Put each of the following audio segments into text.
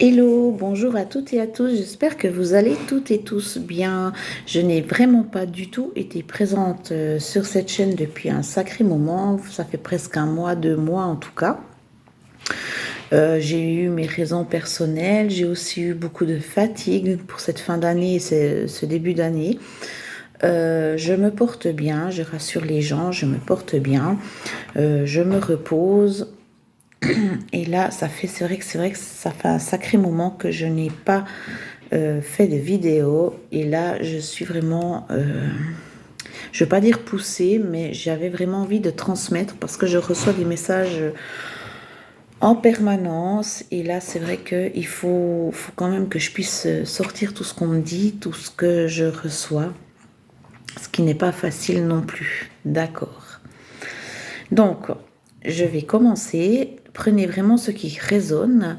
Hello, bonjour à toutes et à tous, j'espère que vous allez toutes et tous bien. Je n'ai vraiment pas du tout été présente sur cette chaîne depuis un sacré moment, ça fait presque un mois, 2 mois en tout cas. J'ai eu mes raisons personnelles, j'ai aussi eu beaucoup de fatigue pour cette fin d'année et ce début d'année. Je me porte bien, je rassure les gens, je me porte bien, je me repose. Et là, c'est vrai que ça fait un sacré moment que je n'ai pas fait de vidéo. Et là, je suis vraiment, je ne veux pas dire poussée, mais j'avais vraiment envie de transmettre parce que je reçois des messages en permanence. Et là, c'est vrai qu'il faut quand même que je puisse sortir tout ce qu'on me dit, tout ce que je reçois, ce qui n'est pas facile non plus. D'accord. Donc, je vais commencer. Prenez vraiment ce qui résonne.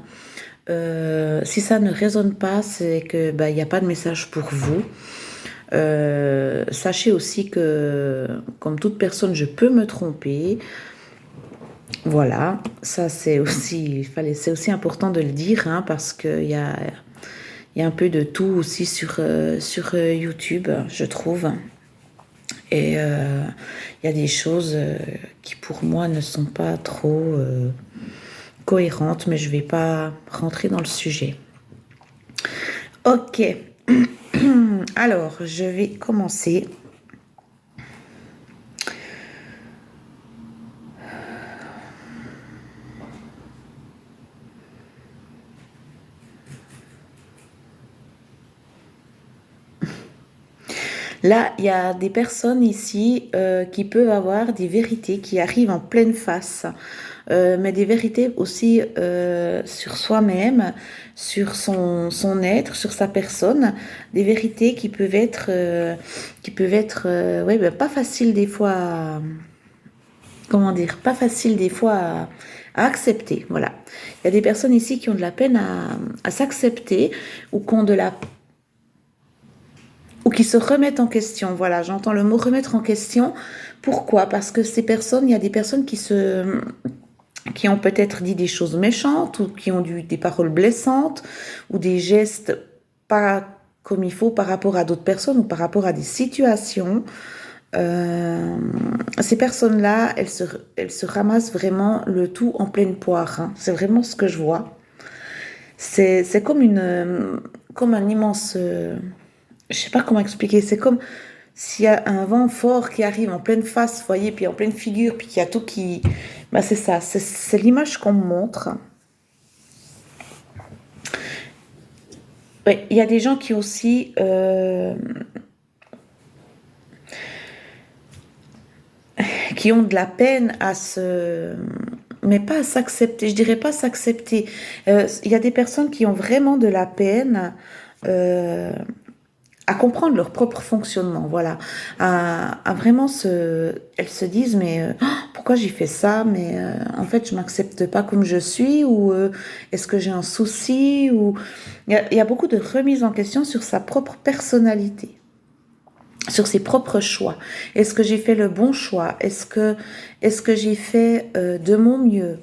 Si ça ne résonne pas, c'est que il n'y a pas de message pour vous. Sachez aussi que, comme toute personne, je peux me tromper. Voilà, ça c'est aussi important de le dire, hein, parce qu'il y a un peu de tout aussi sur YouTube, je trouve. Et il y a des choses qui pour moi ne sont pas trop cohérentes, mais je ne vais pas rentrer dans le sujet. Ok, alors je vais commencer. Là, il y a des personnes ici qui peuvent avoir des vérités qui arrivent en pleine face, mais des vérités aussi sur soi-même, sur son être, sur sa personne, des vérités qui peuvent être ouais, pas faciles des fois, comment dire, pas faciles des fois à accepter. Voilà. Il y a des personnes ici qui ont de la peine à s'accepter ou qui ont de la ou qui se remettent en question. Voilà, j'entends le mot remettre en question. Pourquoi? Parce que il y a des personnes qui ont peut-être dit des choses méchantes ou qui ont eu des paroles blessantes ou des gestes pas comme il faut par rapport à d'autres personnes ou par rapport à des situations. Ces personnes-là, elles se ramassent vraiment le tout en pleine poire, hein. C'est vraiment ce que je vois. C'est comme un immense, je sais pas comment expliquer. C'est comme s'il y a un vent fort qui arrive en pleine face, vous voyez, puis en pleine figure, puis qu'il y a tout qui... c'est ça, c'est l'image qu'on me montre. Ouais, il y a des gens qui aussi... qui ont de la peine à se... Mais pas à s'accepter, je dirais pas s'accepter. Il y a des personnes qui ont vraiment de la peine à comprendre leur propre fonctionnement, voilà, à vraiment elles se disent mais pourquoi j'ai fait ça, mais en fait je m'accepte pas comme je suis ou est-ce que j'ai un souci ou il y a beaucoup de remise en question sur sa propre personnalité, sur ses propres choix. Est-ce que j'ai fait le bon choix? Est-ce que j'ai fait de mon mieux?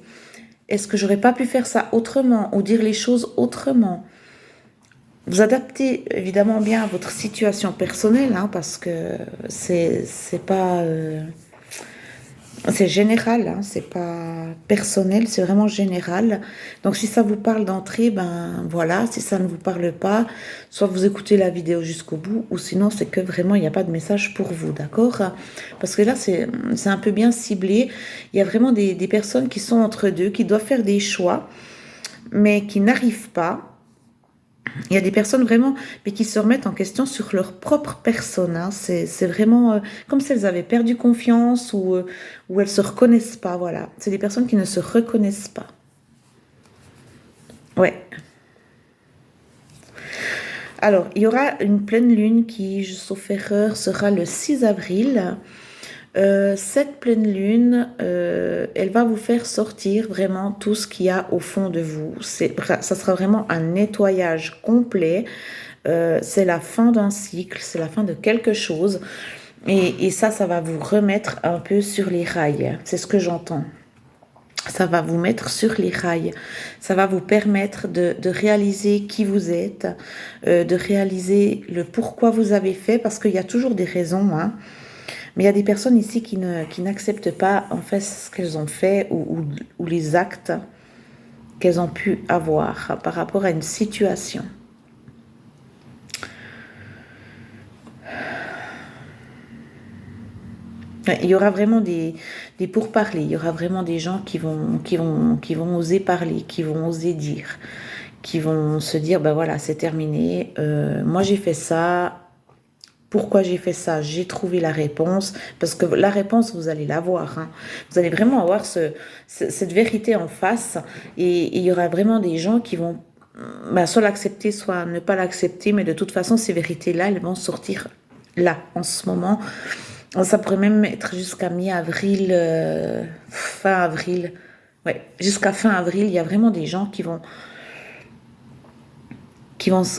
Est-ce que j'aurais pas pu faire ça autrement ou dire les choses autrement? Vous adaptez évidemment bien à votre situation personnelle, hein, parce que c'est pas c'est général, hein, c'est pas personnel, c'est vraiment général. Donc si ça vous parle d'entrée, ben voilà. Si ça ne vous parle pas, soit vous écoutez la vidéo jusqu'au bout, ou sinon c'est que vraiment il n'y a pas de message pour vous, d'accord? Parce que là c'est un peu bien ciblé. Il y a vraiment des personnes qui sont entre deux, qui doivent faire des choix, mais qui n'arrivent pas. Il y a des personnes vraiment, mais qui se remettent en question sur leur propre personne, hein. C'est vraiment comme si elles avaient perdu confiance ou elles se reconnaissent pas. Voilà, c'est des personnes qui ne se reconnaissent pas. Ouais. Alors, il y aura une pleine lune qui, sauf erreur, sera le 6 avril. Cette pleine lune, elle va vous faire sortir vraiment tout ce qu'il y a au fond de vous. Ça sera vraiment un nettoyage complet. C'est la fin d'un cycle, c'est la fin de quelque chose. Et ça va vous remettre un peu sur les rails. C'est ce que j'entends. Ça va vous mettre sur les rails. Ça va vous permettre de réaliser qui vous êtes, de réaliser le pourquoi vous avez fait, parce qu'il y a toujours des raisons, hein. Mais il y a des personnes ici qui n'acceptent pas en fait ce qu'elles ont fait ou les actes qu'elles ont pu avoir par rapport à une situation. Il y aura vraiment des pourparlers, il y aura vraiment des gens qui vont oser parler, qui vont oser dire, qui vont se dire, ben voilà, c'est terminé, moi j'ai fait ça, pourquoi j'ai fait ça, j'ai trouvé la réponse, parce que la réponse, vous allez l'avoir, hein. Vous allez vraiment avoir cette vérité en face, et il y aura vraiment des gens qui vont soit l'accepter, soit ne pas l'accepter, mais de toute façon, ces vérités-là, elles vont sortir là, en ce moment. Ça pourrait même être jusqu'à mi-avril, fin avril. Ouais, jusqu'à fin avril, il y a vraiment des gens qui vont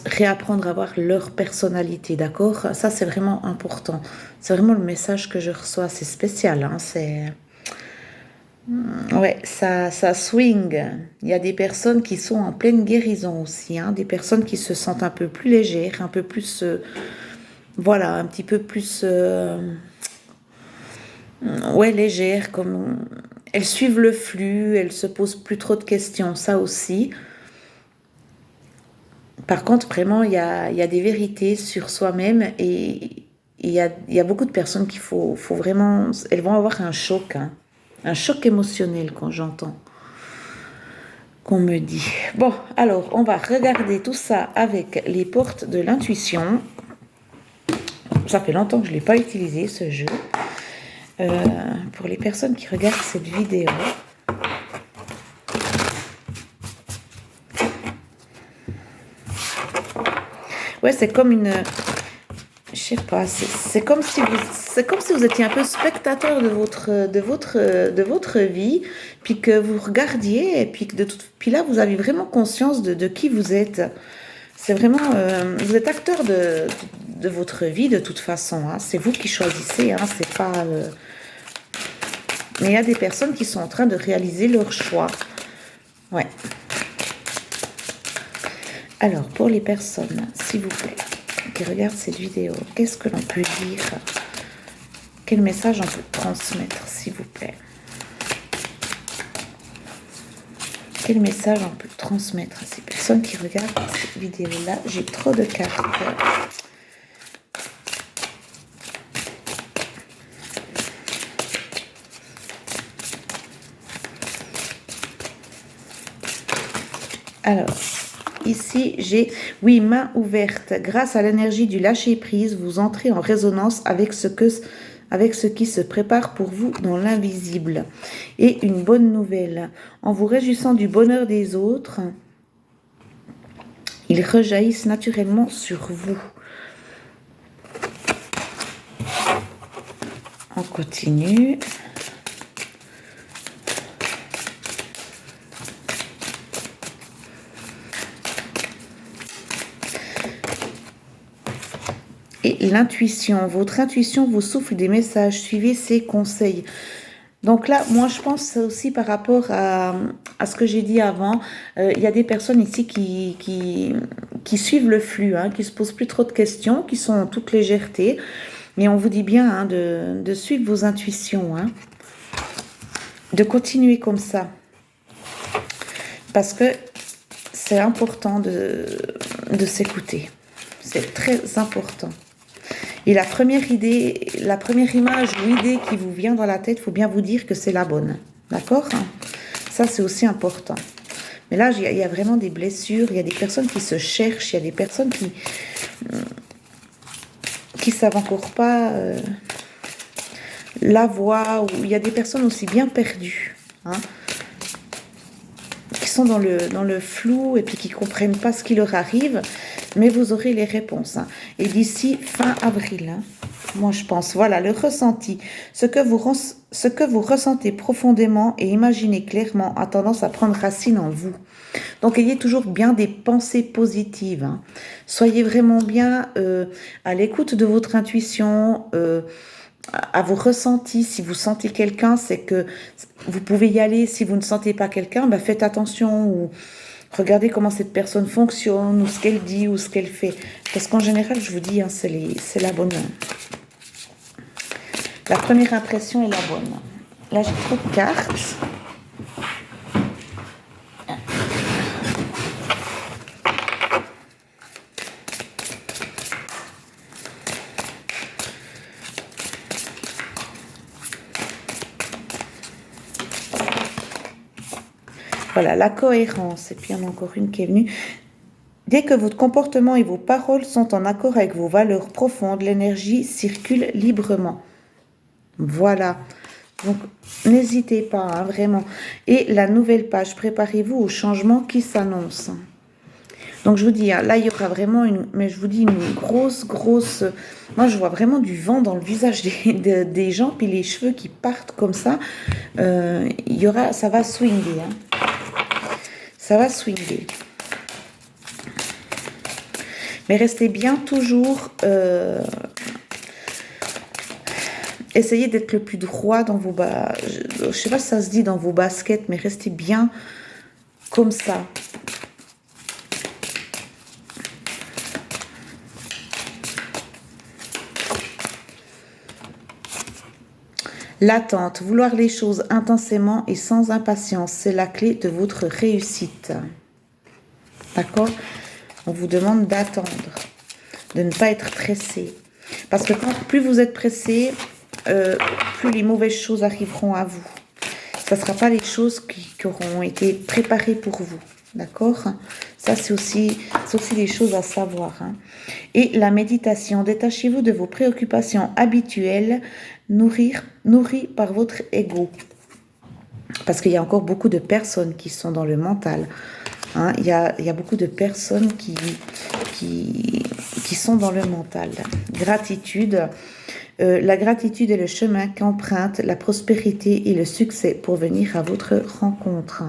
réapprendre à voir leur personnalité, d'accord? Ça, c'est vraiment important. C'est vraiment le message que je reçois. C'est spécial, hein? Ouais, ça swing. Il y a des personnes qui sont en pleine guérison aussi, hein? Des personnes qui se sentent un peu plus légères, un peu plus... voilà, un petit peu plus... ouais, légères, comme... Elles suivent le flux, elles se posent plus trop de questions, ça aussi. Par contre, vraiment, il y a des vérités sur soi-même et il y a beaucoup de personnes qu'il faut vraiment... Elles vont avoir un choc, hein, un choc émotionnel quand j'entends qu'on me dit. Bon, alors, on va regarder tout ça avec les portes de l'intuition. Ça fait longtemps que je ne l'ai pas utilisé, ce jeu. Pour les personnes qui regardent cette vidéo... Ouais, c'est comme une... Je sais pas, c'est comme si vous étiez un peu spectateur de votre vie, puis que vous regardiez, et puis puis là, vous avez vraiment conscience de qui vous êtes. C'est vraiment... vous êtes acteur de votre vie, de toute façon, hein. C'est vous qui choisissez, hein, c'est pas... Mais il y a des personnes qui sont en train de réaliser leur choix. Ouais. Alors, pour les personnes, s'il vous plaît, qui regardent cette vidéo, qu'est-ce que l'on peut dire? Quel message on peut transmettre, s'il vous plaît? Quel message on peut transmettre à ces personnes qui regardent cette vidéo-là? J'ai trop de cartes. Alors... Ici, j'ai, oui, main ouverte. Grâce à l'énergie du lâcher-prise, vous entrez en résonance avec ce qui se prépare pour vous dans l'invisible. Et une bonne nouvelle, en vous réjouissant du bonheur des autres, ils rejaillissent naturellement sur vous. On continue. Et l'intuition, votre intuition vous souffle des messages, suivez ses conseils. Donc là, moi je pense aussi par rapport à ce que j'ai dit avant, il y a des personnes ici qui suivent le flux, hein, qui se posent plus trop de questions, qui sont en toute légèreté. Mais on vous dit bien, hein, de suivre vos intuitions, hein, de continuer comme ça. Parce que c'est important de s'écouter. C'est très important. Et la première image ou idée qui vous vient dans la tête, il faut bien vous dire que c'est la bonne. D'accord? Ça, c'est aussi important. Mais là, il y a vraiment des blessures, il y a des personnes qui se cherchent, il y a des personnes qui savent encore pas la voie, ou il y a des personnes aussi bien perdues, hein, qui sont dans le flou et puis qui comprennent pas ce qui leur arrive. Mais vous aurez les réponses, hein. Et d'ici fin avril, hein, moi je pense, voilà, le ressenti, ce que vous ressentez profondément et imaginez clairement a tendance à prendre racine en vous. Donc ayez toujours bien des pensées positives, hein. Soyez vraiment bien à l'écoute de votre intuition, à vos ressentis. Si vous sentez quelqu'un, c'est que vous pouvez y aller. Si vous ne sentez pas quelqu'un, ben faites attention ou regardez comment cette personne fonctionne ou ce qu'elle dit ou ce qu'elle fait. Parce qu'en général, je vous dis, hein, c'est la bonne. La première impression est la bonne. Là, j'ai trop de cartes. Voilà, la cohérence. Et puis, il y en a encore une qui est venue. Dès que votre comportement et vos paroles sont en accord avec vos valeurs profondes, l'énergie circule librement. Voilà. Donc, n'hésitez pas, hein, vraiment. Et la nouvelle page, préparez-vous au changement qui s'annonce. Donc, je vous dis, hein, là, il y aura vraiment mais je vous dis, une grosse... Moi, je vois vraiment du vent dans le visage des gens, puis les cheveux qui partent comme ça. Ça va swinger, hein. Ça va swinger. Mais restez bien toujours... essayez d'être le plus droit dans vos... Je ne sais pas si ça se dit dans vos baskets, mais restez bien comme ça. L'attente, vouloir les choses intensément et sans impatience, c'est la clé de votre réussite. D'accord? On vous demande d'attendre, de ne pas être pressé. Parce que plus vous êtes pressé, plus les mauvaises choses arriveront à vous. Ça ne sera pas les choses qui auront été préparées pour vous. D'accord? Ça, c'est aussi des choses à savoir. Hein. Et la méditation, détachez-vous de vos préoccupations habituelles, nourries par votre ego. Parce qu'il y a encore beaucoup de personnes qui sont dans le mental. Hein. Il y a beaucoup de personnes qui sont dans le mental. Gratitude. La gratitude est le chemin qu'emprunte la prospérité et le succès pour venir à votre rencontre.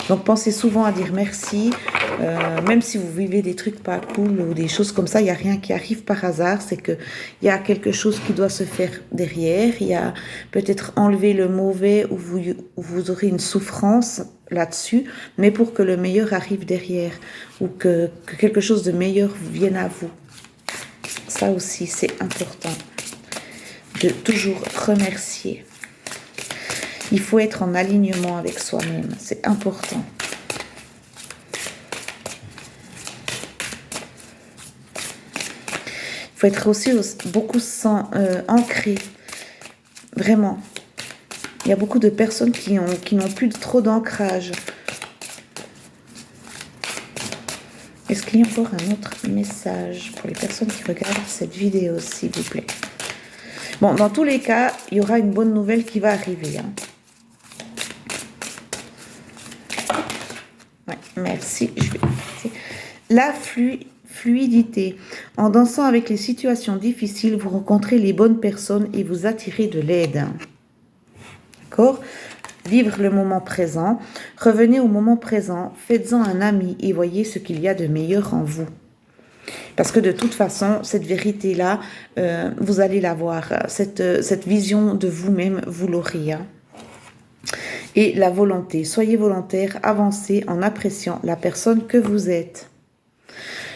Donc pensez souvent à dire merci, même si vous vivez des trucs pas cool ou des choses comme ça, il n'y a rien qui arrive par hasard, c'est qu'il y a quelque chose qui doit se faire derrière, il y a peut-être enlever le mauvais ou vous aurez une souffrance là-dessus, mais pour que le meilleur arrive derrière ou que quelque chose de meilleur vienne à vous. Ça aussi, c'est important de toujours remercier. Il faut être en alignement avec soi-même, c'est important. Il faut être aussi beaucoup ancré, vraiment. Il y a beaucoup de personnes qui n'ont plus trop d'ancrage. Est-ce qu'il y a encore un autre message pour les personnes qui regardent cette vidéo, s'il vous plaît? Bon, dans tous les cas, il y aura une bonne nouvelle qui va arriver. Hein. Ouais, merci. La fluidité. En dansant avec les situations difficiles, vous rencontrez les bonnes personnes et vous attirez de l'aide. D'accord? Vivre le moment présent. Revenez au moment présent. Faites-en un ami et voyez ce qu'il y a de meilleur en vous. Parce que de toute façon, cette vérité-là, vous allez la voir. Cette vision de vous-même, vous l'aurez. Hein. Et la volonté. Soyez volontaire, avancez en appréciant la personne que vous êtes.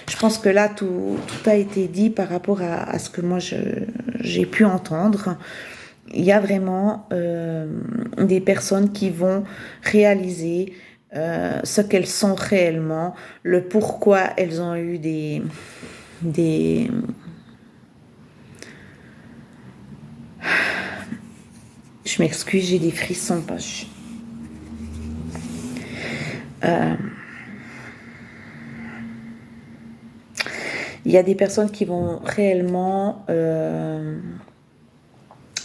Je pense que là, tout a été dit par rapport à ce que moi, j'ai pu entendre. Il y a vraiment des personnes qui vont réaliser ce qu'elles sont réellement, le pourquoi elles ont eu des je m'excuse, j'ai des frissons. Il y a des personnes qui vont réellement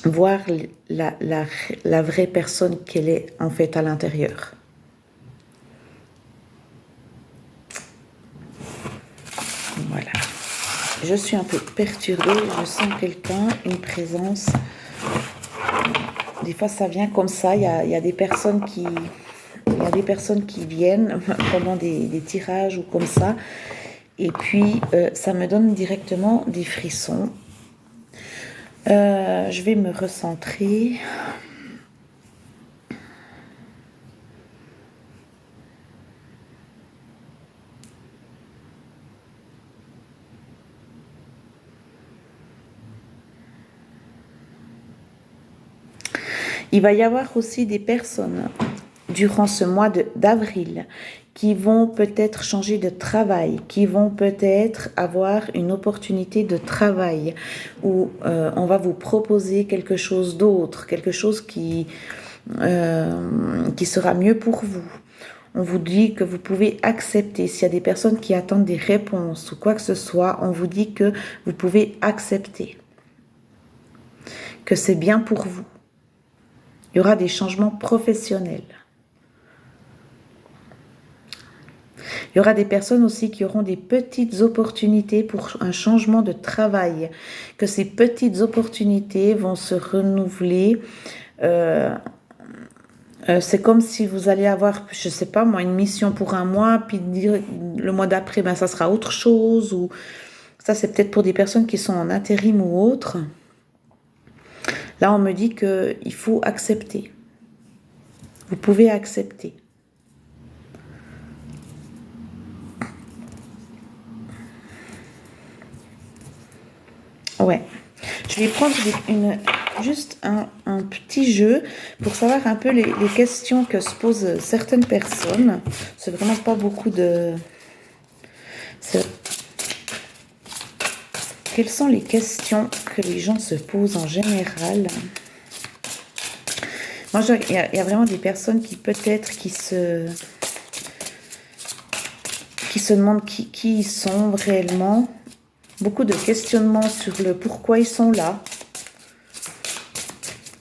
voir la vraie personne qu'elle est en fait à l'intérieur. Voilà. Je suis un peu perturbée, je sens quelqu'un, une présence. Des fois ça vient comme ça, il y a des personnes qui viennent pendant des tirages ou comme ça. Et puis ça me donne directement des frissons. Je vais me recentrer. Il va y avoir aussi des personnes durant ce mois d'avril qui vont peut-être changer de travail, qui vont peut-être avoir une opportunité de travail où on va vous proposer quelque chose d'autre, quelque chose qui sera mieux pour vous. On vous dit que vous pouvez accepter. S'il y a des personnes qui attendent des réponses ou quoi que ce soit, on vous dit que vous pouvez accepter, que c'est bien pour vous. Il y aura des changements professionnels. Il y aura des personnes aussi qui auront des petites opportunités pour un changement de travail, que ces petites opportunités vont se renouveler. C'est comme si vous allez avoir, je ne sais pas moi, une mission pour un mois, puis le mois d'après, ben, ça sera autre chose. Ou ça, c'est peut-être pour des personnes qui sont en intérim ou autre. Là, on me dit qu'il faut accepter. Vous pouvez accepter. Ouais. Je vais prendre juste un petit jeu pour savoir un peu les questions que se posent certaines personnes. C'est vraiment pas beaucoup de... Quelles sont les questions que les gens se posent en général? Moi, il y a vraiment des personnes qui peut-être qui se demandent qui ils sont réellement. Beaucoup de questionnements sur le pourquoi ils sont là.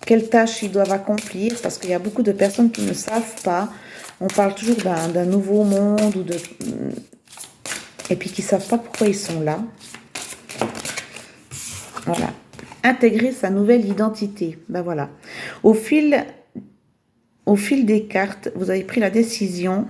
Quelles tâches ils doivent accomplir, parce qu'il y a beaucoup de personnes qui ne savent pas. On parle toujours d'un nouveau monde ou et puis qui ne savent pas pourquoi ils sont là. Voilà. Intégrer sa nouvelle identité. Ben voilà. Au fil des cartes, vous avez pris la décision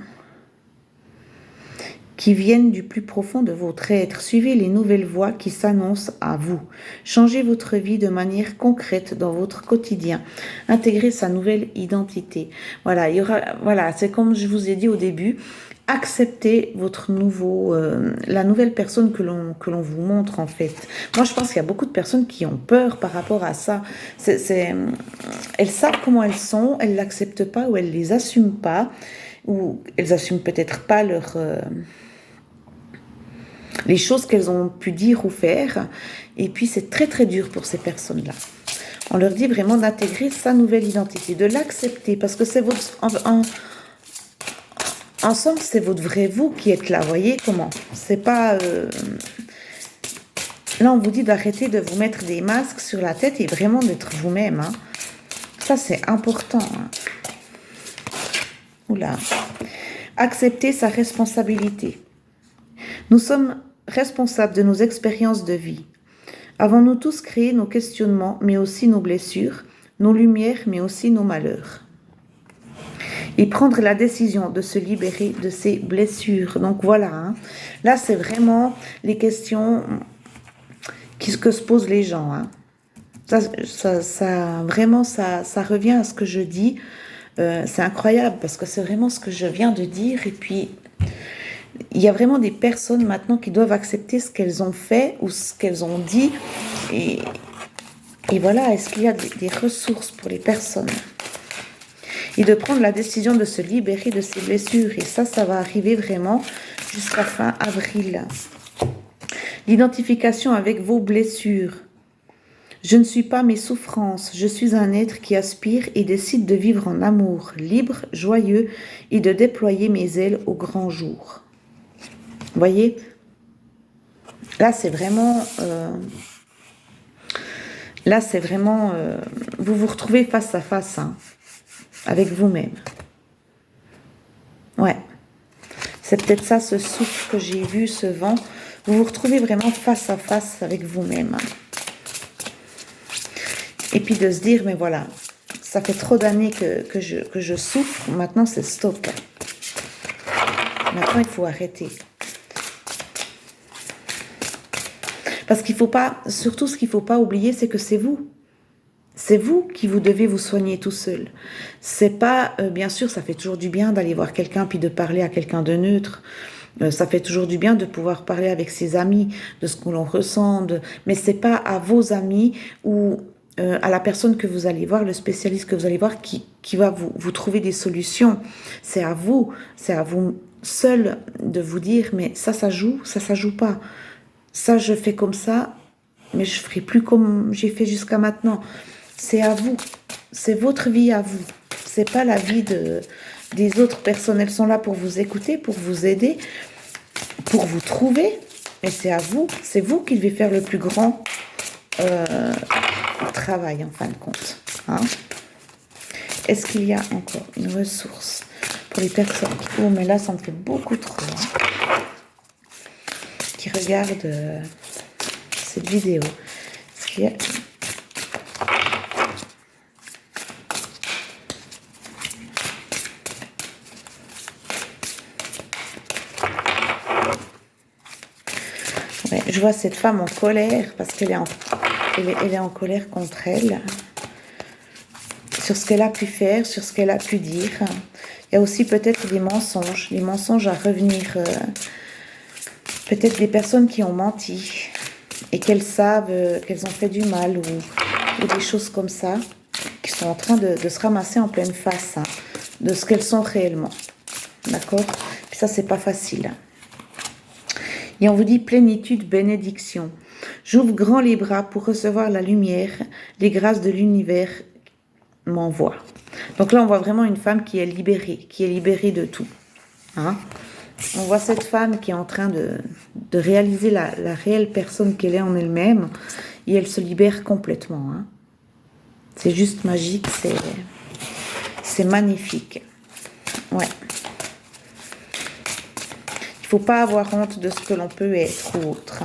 qui viennent du plus profond de votre être. Suivez les nouvelles voies qui s'annoncent à vous. Changez votre vie de manière concrète dans votre quotidien. Intégrez sa nouvelle identité. Voilà, voilà, c'est comme je vous ai dit au début, acceptez votre la nouvelle personne que l'on vous montre en fait. Moi, je pense qu'il y a beaucoup de personnes qui ont peur par rapport à ça. Elles savent comment elles sont, elles l'acceptent pas ou elles les assument pas, ou elles assument peut-être pas les choses qu'elles ont pu dire ou faire. Et puis, c'est très, très dur pour ces personnes-là. On leur dit vraiment d'intégrer sa nouvelle identité, de l'accepter, parce que c'est votre... En somme, c'est votre vrai vous qui êtes là, voyez comment? C'est pas... Là, on vous dit d'arrêter de vous mettre des masques sur la tête et vraiment d'être vous-même. Hein. Ça, c'est important. Hein. Oula. Accepter sa responsabilité. Nous sommes responsables de nos expériences de vie. Avons-nous tous créé nos questionnements, mais aussi nos blessures, nos lumières, mais aussi nos malheurs? Et prendre la décision de se libérer de ces blessures. Donc voilà, hein. Là c'est vraiment les questions que se posent les gens. Hein. Vraiment, ça revient à ce que je dis. C'est incroyable parce que c'est vraiment ce que je viens de dire. Et puis, il y a vraiment des personnes maintenant qui doivent accepter ce qu'elles ont fait ou ce qu'elles ont dit. Et voilà, est-ce qu'il y a des ressources pour les personnes? Et de prendre la décision de se libérer de ces blessures. Et ça va arriver vraiment jusqu'à fin avril. L'identification avec vos blessures. Je ne suis pas mes souffrances, je suis un être qui aspire et décide de vivre en amour, libre, joyeux et de déployer mes ailes au grand jour. Voyez? Là, c'est vraiment... vous vous retrouvez face à face, hein, avec vous-même. Ouais. C'est peut-être ça, ce souffle que j'ai vu, ce vent. Vous vous retrouvez vraiment face à face avec vous-même. Et puis de se dire, mais voilà, ça fait trop d'années que je souffre, maintenant c'est stop. Maintenant, il faut arrêter. Parce qu'il faut pas, surtout ce qu'il faut pas oublier, c'est que c'est vous. C'est vous qui vous devez vous soigner tout seul. C'est pas, bien sûr, ça fait toujours du bien d'aller voir quelqu'un puis de parler à quelqu'un de neutre. Ça fait toujours du bien de pouvoir parler avec ses amis de ce que l'on ressent. Mais c'est pas à vos amis ou à la personne que vous allez voir, le spécialiste que vous allez voir, qui va vous trouver des solutions. C'est à vous seul de vous dire, mais ça joue, ça joue pas. Ça, je fais comme ça, mais je ferai plus comme j'ai fait jusqu'à maintenant. C'est à vous. C'est votre vie à vous. C'est pas la vie des autres personnes. Elles sont là pour vous écouter, pour vous aider, pour vous trouver. Mais c'est à vous. C'est vous qui devez faire le plus grand travail, en fin de compte. Hein? Est-ce qu'il y a encore une ressource pour les personnes qui... Oh, mais là, ça me fait beaucoup trop. Hein, qui regardent cette vidéo. Est-ce qu'il y a... Ouais, je vois cette femme en colère parce qu'elle est en colère contre elle, sur ce qu'elle a pu faire, sur ce qu'elle a pu dire. Il y a aussi peut-être des mensonges à revenir, peut-être des personnes qui ont menti et qu'elles savent qu'elles ont fait du mal ou des choses comme ça, qui sont en train de se ramasser en pleine face hein, de ce qu'elles sont réellement. D'accord? Puis ça, c'est pas facile. Et on vous dit plénitude, bénédiction. J'ouvre grand les bras pour recevoir la lumière, les grâces de l'univers m'envoient. Donc là, on voit vraiment une femme qui est libérée de tout. Hein? On voit cette femme qui est en train de réaliser la réelle personne qu'elle est en elle-même et elle se libère complètement. Hein? C'est juste magique, c'est magnifique. Ouais. Il ne faut pas avoir honte de ce que l'on peut être ou autre.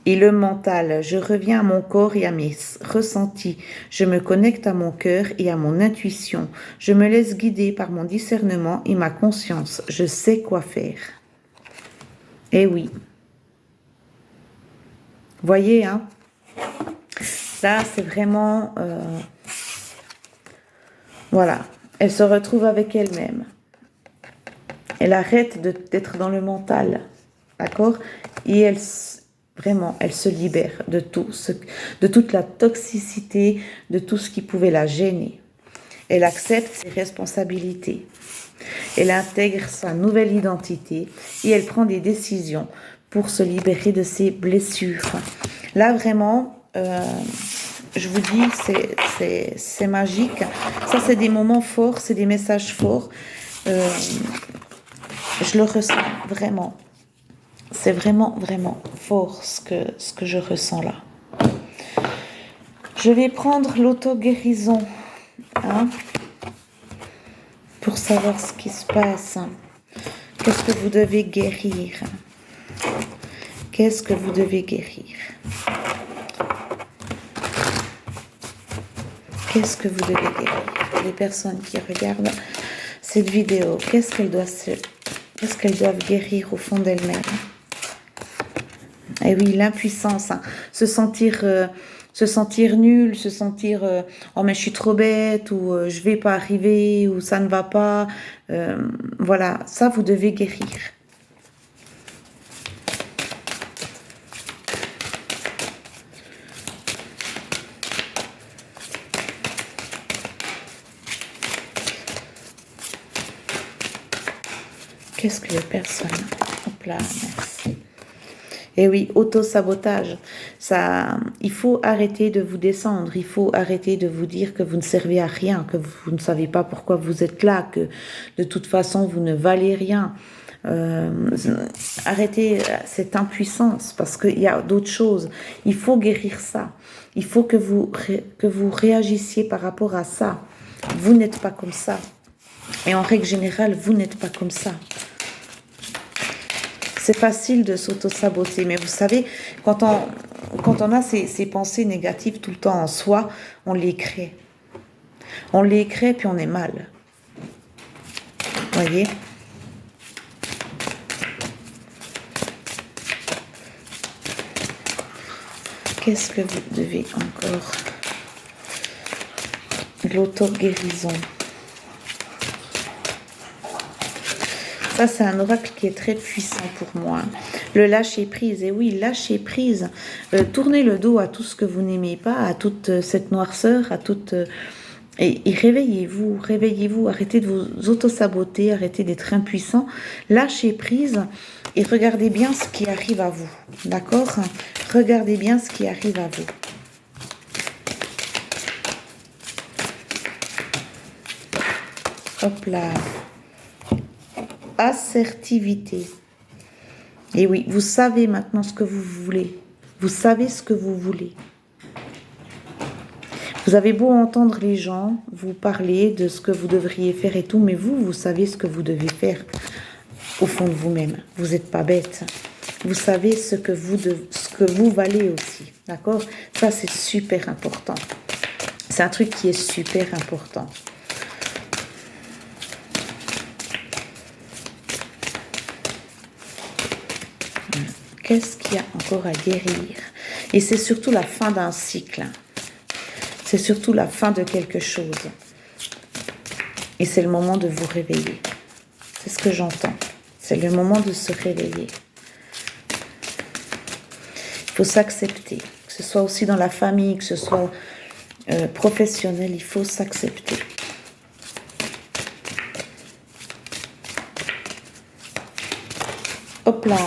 Et le mental, je reviens à mon corps et à mes ressentis. Je me connecte à mon cœur et à mon intuition. Je me laisse guider par mon discernement et ma conscience. Je sais quoi faire. Eh oui. Voyez, hein. Là, c'est vraiment... voilà. Elle se retrouve avec elle-même. Elle arrête d'être dans le mental. D'accord? Et elle se libère de toute la toxicité, de tout ce qui pouvait la gêner. Elle accepte ses responsabilités. Elle intègre sa nouvelle identité et elle prend des décisions pour se libérer de ses blessures. Là, vraiment, je vous dis, c'est magique. Ça, c'est des moments forts, c'est des messages forts. Je le ressens vraiment. C'est vraiment, vraiment fort ce que je ressens là. Je vais prendre l'auto-guérison hein, pour savoir ce qui se passe. Qu'est-ce que vous devez guérir? Qu'est-ce que vous devez guérir? Qu'est-ce que vous devez guérir? Les personnes qui regardent cette vidéo, qu'est-ce qu'elles doivent guérir au fond d'elles-mêmes? Et oui, l'impuissance, hein. Se sentir nul, se sentir oh mais je suis trop bête ou je vais pas arriver ou ça ne va pas. Voilà, ça vous devez guérir. Qu'est-ce que les personnes? Hop là, merci. Et oui, auto-sabotage. Ça, il faut arrêter de vous descendre. Il faut arrêter de vous dire que vous ne servez à rien, que vous ne savez pas pourquoi vous êtes là, que de toute façon vous ne valez rien. Arrêtez cette impuissance parce qu'il y a d'autres choses. Il faut guérir ça. Il faut que vous réagissiez par rapport à ça. Vous n'êtes pas comme ça. Et en règle générale, vous n'êtes pas comme ça. C'est facile de s'auto-saboter, mais vous savez, quand on a ces pensées négatives tout le temps en soi, on les crée. On les crée, puis on est mal. Voyez ? Qu'est-ce que vous devez encore? L'auto-guérison. Ça, c'est un oracle qui est très puissant pour moi. Le lâcher-prise. Et oui, lâcher-prise. Tournez le dos à tout ce que vous n'aimez pas, à toute cette noirceur, à toute... et réveillez-vous, réveillez-vous. Arrêtez de vous auto-saboter, arrêtez d'être impuissant. Lâchez prise et regardez bien ce qui arrive à vous. D'accord? Regardez bien ce qui arrive à vous. Hop là. Assertivité. Et oui, vous savez maintenant ce que vous voulez. Vous savez ce que vous voulez. Vous avez beau entendre les gens vous parler de ce que vous devriez faire et tout, mais vous savez ce que vous devez faire au fond de vous-même. Vous n'êtes pas bête. Vous savez ce que vous valez aussi. D'accord? Ça, c'est super important. C'est un truc qui est super important. Qu'est-ce qu'il y a encore à guérir? Et c'est surtout la fin d'un cycle. C'est surtout la fin de quelque chose. Et c'est le moment de vous réveiller. C'est ce que j'entends. C'est le moment de se réveiller. Il faut s'accepter. Que ce soit aussi dans la famille, que ce soit professionnel, il faut s'accepter. Hop là.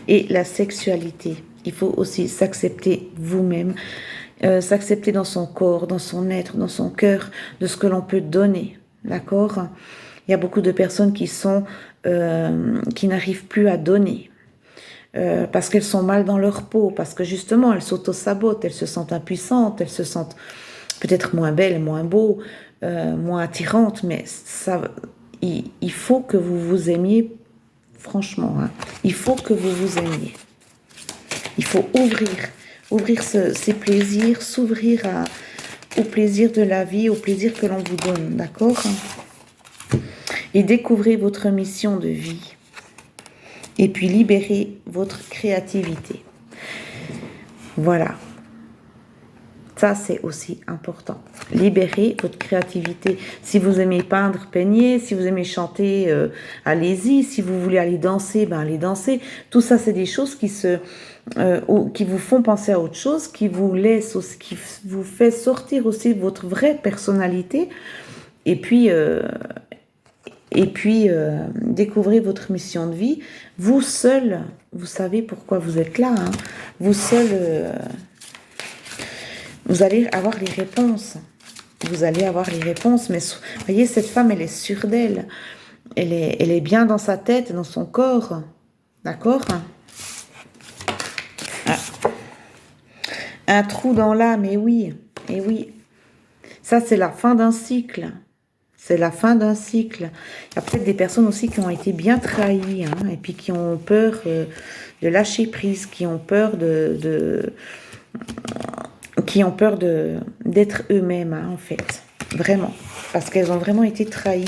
Et la sexualité. Il faut aussi s'accepter vous-même. S'accepter dans son corps, dans son être, dans son cœur, de ce que l'on peut donner. D'accord? Il y a beaucoup de personnes qui n'arrivent plus à donner. Parce qu'elles sont mal dans leur peau, parce que justement, elles s'auto-sabotent, elles se sentent impuissantes, elles se sentent peut-être moins belles, moins beaux, moins attirantes, mais ça, il faut que vous vous aimiez. Franchement, hein, il faut que vous vous aimiez. Il faut ouvrir ses plaisirs, s'ouvrir au plaisir de la vie, au plaisir que l'on vous donne, d'accord? Et découvrez votre mission de vie. Et puis libérez votre créativité. Voilà. Ça, c'est aussi important. Libérez votre créativité. Si vous aimez peindre, peignez. Si vous aimez chanter, allez-y. Si vous voulez aller danser, ben allez danser. Tout ça, c'est des choses qui vous font penser à autre chose, qui vous fait sortir aussi votre vraie personnalité. Et puis découvrez votre mission de vie. Vous seul, vous savez pourquoi vous êtes là. Hein. Vous seul... vous allez avoir les réponses. Vous allez avoir les réponses. Mais vous voyez, cette femme, elle est sûre d'elle. Elle est bien dans sa tête, dans son corps. D'accord? Ah. Un trou dans l'âme, et oui. Et oui. Ça, c'est la fin d'un cycle. C'est la fin d'un cycle. Il y a peut-être des personnes aussi qui ont été bien trahies. Hein, et puis qui ont peur de lâcher prise. Qui ont peur d'être eux-mêmes, hein, en fait. Vraiment. Parce qu'elles ont vraiment été trahies.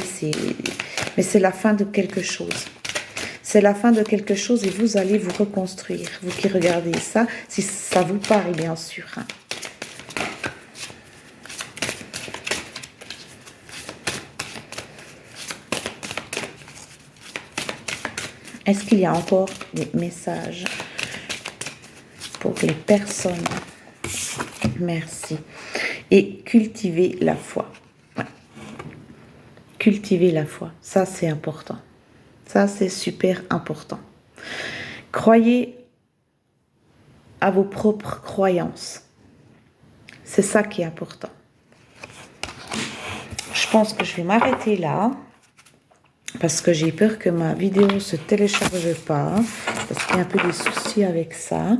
Mais c'est la fin de quelque chose. C'est la fin de quelque chose et vous allez vous reconstruire. Vous qui regardez ça, si ça vous parle, bien sûr. Hein. Est-ce qu'il y a encore des messages pour les personnes? Merci. Et cultiver la foi. Ouais. Cultiver la foi. Ça, c'est important. Ça, c'est super important. Croyez à vos propres croyances. C'est ça qui est important. Je pense que je vais m'arrêter là. Parce que j'ai peur que ma vidéo ne se télécharge pas. Parce qu'il y a un peu des soucis avec ça.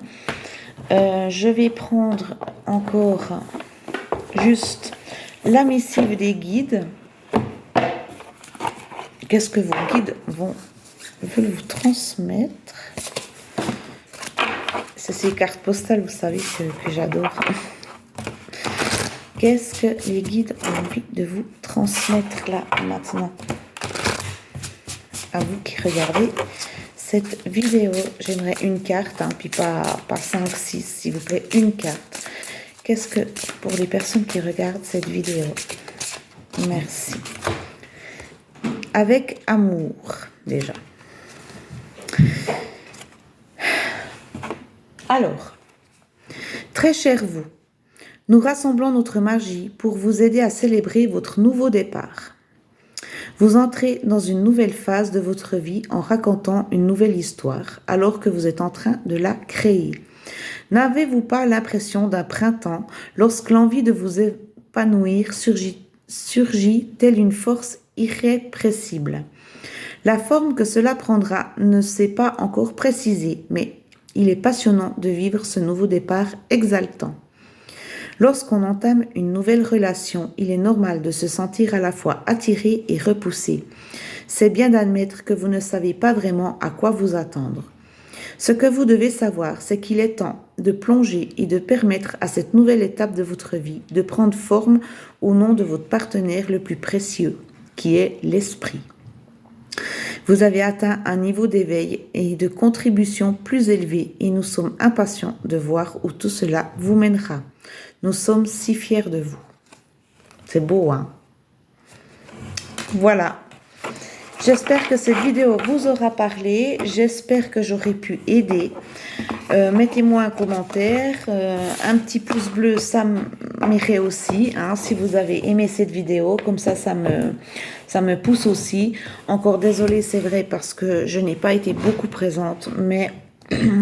Je vais prendre encore juste la missive des guides. Qu'est-ce que vos guides veulent vous transmettre? C'est ces cartes postales, vous savez, que j'adore. Qu'est-ce que les guides ont envie de vous transmettre là, maintenant? À vous qui regardez cette vidéo, j'aimerais une carte, hein, puis pas 5, 6, s'il vous plaît, une carte. Qu'est-ce que, pour les personnes qui regardent cette vidéo, merci. Avec amour, déjà. Alors, très cher vous, nous rassemblons notre magie pour vous aider à célébrer votre nouveau départ. Vous entrez dans une nouvelle phase de votre vie en racontant une nouvelle histoire alors que vous êtes en train de la créer. N'avez-vous pas l'impression d'un printemps lorsque l'envie de vous épanouir surgit telle une force irrépressible? La forme que cela prendra ne s'est pas encore précisée, mais il est passionnant de vivre ce nouveau départ exaltant. Lorsqu'on entame une nouvelle relation, il est normal de se sentir à la fois attiré et repoussé. C'est bien d'admettre que vous ne savez pas vraiment à quoi vous attendre. Ce que vous devez savoir, c'est qu'il est temps de plonger et de permettre à cette nouvelle étape de votre vie de prendre forme au nom de votre partenaire le plus précieux, qui est l'esprit. Vous avez atteint un niveau d'éveil et de contribution plus élevé et nous sommes impatients de voir où tout cela vous mènera. Nous sommes si fiers de vous. C'est beau, hein? Voilà. J'espère que cette vidéo vous aura parlé. J'espère que j'aurai pu aider. Mettez-moi un commentaire. Un petit pouce bleu, ça m'irait aussi. Hein, si vous avez aimé cette vidéo, comme ça me pousse aussi. Encore désolée, c'est vrai, parce que je n'ai pas été beaucoup présente. Mais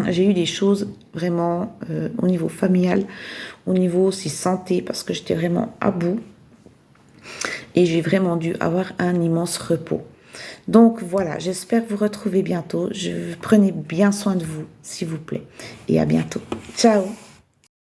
j'ai eu des choses vraiment au niveau familial, au niveau aussi santé, parce que j'étais vraiment à bout. Et j'ai vraiment dû avoir un immense repos. Donc voilà, j'espère vous retrouver bientôt. Prenez bien soin de vous, s'il vous plaît. Et à bientôt. Ciao!